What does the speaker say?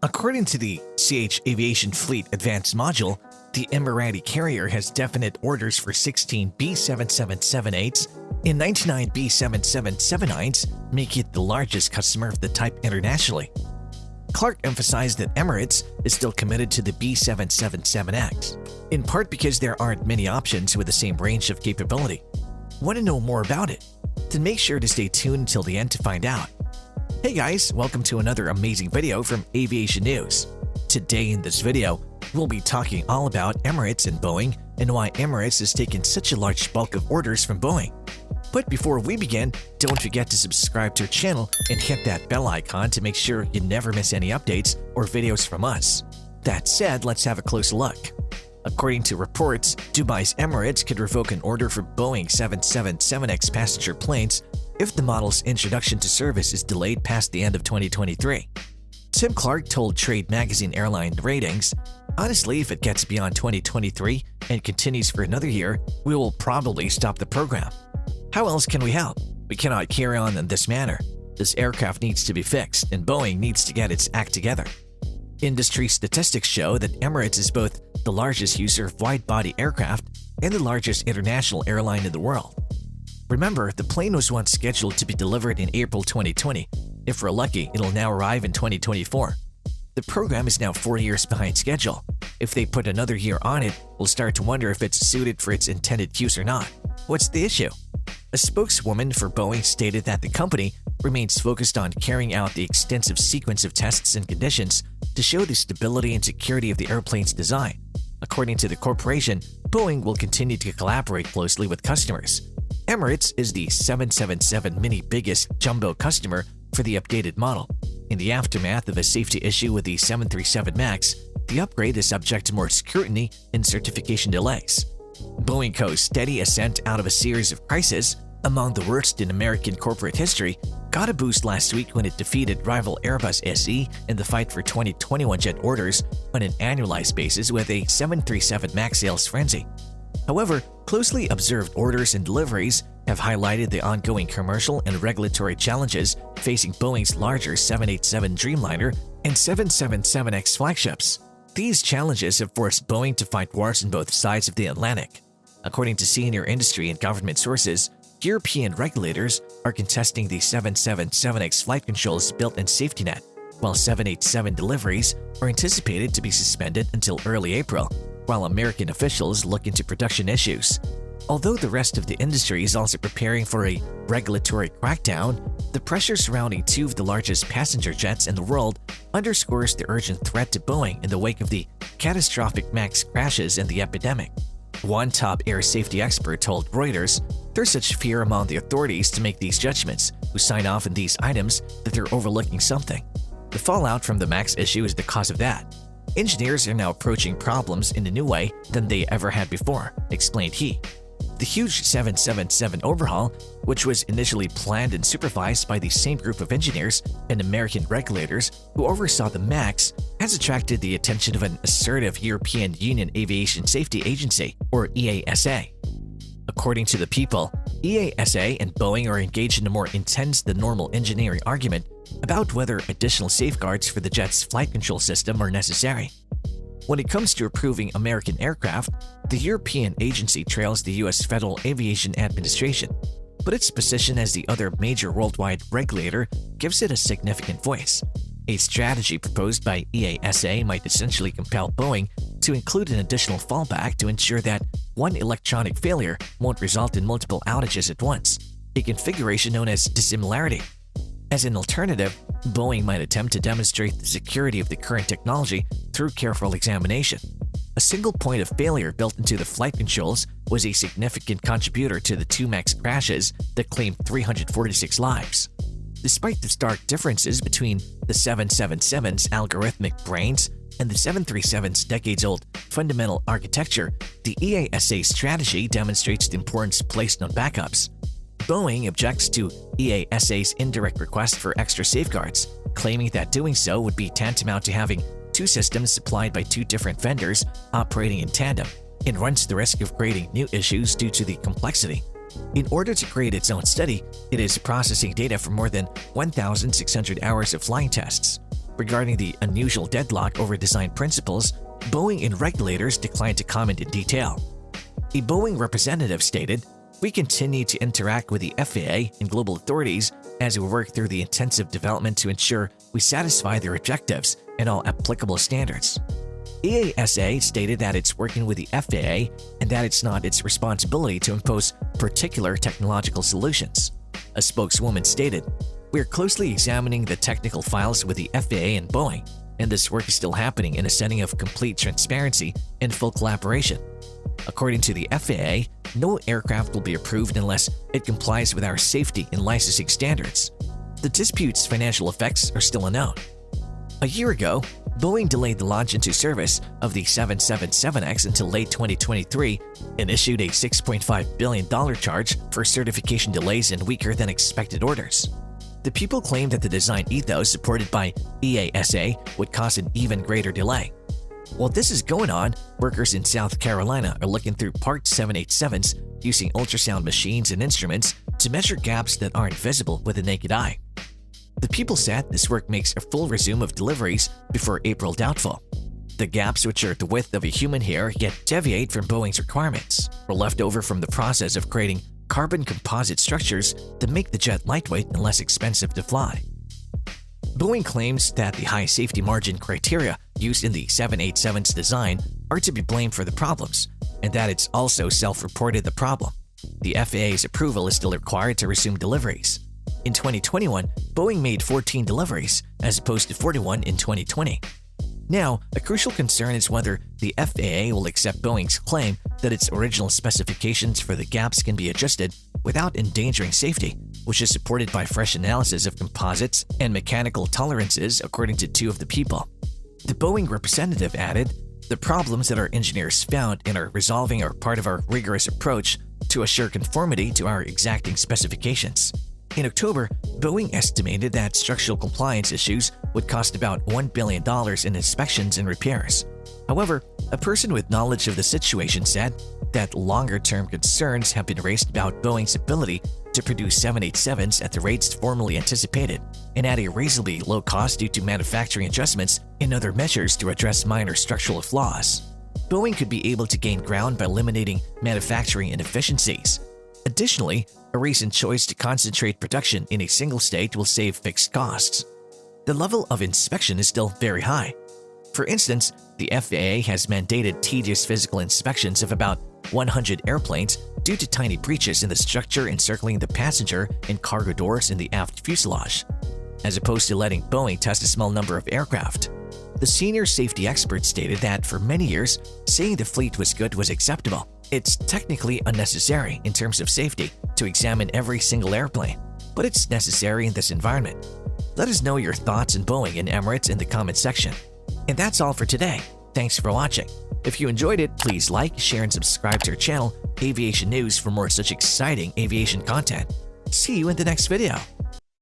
According to the ch-aviation fleet advanced module, the Emirati carrier has definite orders for 16 B7778s and 99 B7779s, making it the largest customer of the type internationally. Clark emphasized that Emirates is still committed to the B777X, in part because there aren't many options with the same range of capability. Want to know more about it? Then make sure to stay tuned until the end to find out. Hey guys, welcome to another amazing video from Aviation News. Today in this video, we'll be talking all about Emirates and Boeing and why Emirates has taken such a large bulk of orders from Boeing. But before we begin, don't forget to subscribe to our channel and hit that bell icon to make sure you never miss any updates or videos from us. That said, let's have a close look. According to reports, Dubai's Emirates could revoke an order for Boeing 777X passenger planes if the model's introduction to service is delayed past the end of 2023. Tim Clark told trade magazine Airline Ratings, "Honestly, if it gets beyond 2023 and continues for another year, we will probably stop the program. How else can we help? We cannot carry on in this manner. This aircraft needs to be fixed, and Boeing needs to get its act together." Industry statistics show that Emirates is both the largest user of wide-body aircraft and the largest international airline in the world. Remember, the plane was once scheduled to be delivered in April 2020. If we're lucky, it'll now arrive in 2024. The program is now 4 years behind schedule. If they put another year on it, we'll start to wonder if it's suited for its intended use or not. What's the issue? A spokeswoman for Boeing stated that the company remains focused on carrying out the extensive sequence of tests and conditions to show the stability and security of the airplane's design. According to the corporation, Boeing will continue to collaborate closely with customers. Emirates is the 777 Mini biggest jumbo customer for the updated model. In the aftermath of a safety issue with the 737 MAX, the upgrade is subject to more scrutiny and certification delays. Boeing Co.'s steady ascent out of a series of crises, among the worst in American corporate history, got a boost last week when it defeated rival Airbus SE in the fight for 2021 jet orders on an annualized basis with a 737 MAX sales frenzy. However, closely observed orders and deliveries have highlighted the ongoing commercial and regulatory challenges facing Boeing's larger 787 Dreamliner and 777X flagships. These challenges have forced Boeing to fight wars on both sides of the Atlantic. According to senior industry and government sources, European regulators are contesting the 777X flight controls built-in safety net, while 787 deliveries are anticipated to be suspended until early April, while American officials look into production issues. Although the rest of the industry is also preparing for a regulatory crackdown, the pressure surrounding two of the largest passenger jets in the world underscores the urgent threat to Boeing in the wake of the catastrophic MAX crashes and the epidemic. One top air safety expert told Reuters, "There's such fear among the authorities to make these judgments who sign off on these items that they're overlooking something. The fallout from the MAX issue is the cause of that. Engineers are now approaching problems in a new way than they ever had before," explained he. The huge 777 overhaul, which was initially planned and supervised by the same group of engineers and American regulators who oversaw the MAX, has attracted the attention of an assertive European Union Aviation Safety Agency, or EASA. According to the People, EASA and Boeing are engaged in a more intense than normal engineering argument about whether additional safeguards for the jet's flight control system are necessary. When it comes to approving American aircraft, the European agency trails the U.S. Federal Aviation Administration, but its position as the other major worldwide regulator gives it a significant voice. A strategy proposed by EASA might essentially compel Boeing to include an additional fallback to ensure that one electronic failure won't result in multiple outages at once, a configuration known as dissimilarity. As an alternative, Boeing might attempt to demonstrate the security of the current technology through careful examination. A single point of failure built into the flight controls was a significant contributor to the two MAX crashes that claimed 346 lives. Despite the stark differences between the 777's algorithmic brains and the 737's decades-old fundamental architecture, the EASA strategy demonstrates the importance placed on backups. Boeing objects to EASA's indirect request for extra safeguards, claiming that doing so would be tantamount to having two systems supplied by two different vendors operating in tandem, and runs the risk of creating new issues due to the complexity. In order to create its own study, it is processing data from more than 1,600 hours of flying tests. Regarding the unusual deadlock over design principles, Boeing and regulators declined to comment in detail. A Boeing representative stated, "We continue to interact with the FAA and global authorities as we work through the intensive development to ensure we satisfy their objectives and all applicable standards." EASA stated that it's working with the FAA and that it's not its responsibility to impose particular technological solutions. A spokeswoman stated, "We're closely examining the technical files with the FAA and Boeing, and this work is still happening in a setting of complete transparency and full collaboration. According to the FAA, no aircraft will be approved unless it complies with our safety and licensing standards. The dispute's financial effects are still unknown." A year ago, Boeing delayed the launch into service of the 777X until late 2023 and issued a $6.5 billion charge for certification delays and weaker-than-expected orders. The people claimed that the design ethos supported by EASA would cause an even greater delay. While this is going on, workers in South Carolina are looking through Part 787s using ultrasound machines and instruments to measure gaps that aren't visible with the naked eye. The people said this work makes a full resume of deliveries before April doubtful. The gaps, which are the width of a human hair yet deviate from Boeing's requirements, were left over from the process of creating carbon composite structures that make the jet lightweight and less expensive to fly. Boeing claims that the high safety margin criteria used in the 787's design are to be blamed for the problems, and that it's also self-reported the problem. The FAA's approval is still required to resume deliveries. In 2021, Boeing made 14 deliveries, as opposed to 41 in 2020. Now, a crucial concern is whether the FAA will accept Boeing's claim that its original specifications for the gaps can be adjusted without endangering safety, which is supported by fresh analysis of composites and mechanical tolerances according to two of the people. The Boeing representative added, "The problems that our engineers found and are resolving are part of our rigorous approach to assure conformity to our exacting specifications." In October, Boeing estimated that structural compliance issues would cost about $1 billion in inspections and repairs. However, a person with knowledge of the situation said that longer-term concerns have been raised about Boeing's ability to produce 787s at the rates formerly anticipated and at a reasonably low cost due to manufacturing adjustments and other measures to address minor structural flaws. Boeing could be able to gain ground by eliminating manufacturing inefficiencies. Additionally, a recent choice to concentrate production in a single state will save fixed costs. The level of inspection is still very high. For instance, the FAA has mandated tedious physical inspections of about 100 airplanes due to tiny breaches in the structure encircling the passenger and cargo doors in the aft fuselage, as opposed to letting Boeing test a small number of aircraft. The senior safety expert stated that for many years, saying the fleet was good was acceptable. It's technically unnecessary in terms of safety to examine every single airplane, but it's necessary in this environment. Let us know your thoughts on Boeing and Emirates in the comment section. And that's all for today. Thanks for watching. If you enjoyed it, please like, share, and subscribe to our channel, Aviation News, for more such exciting aviation content. See you in the next video.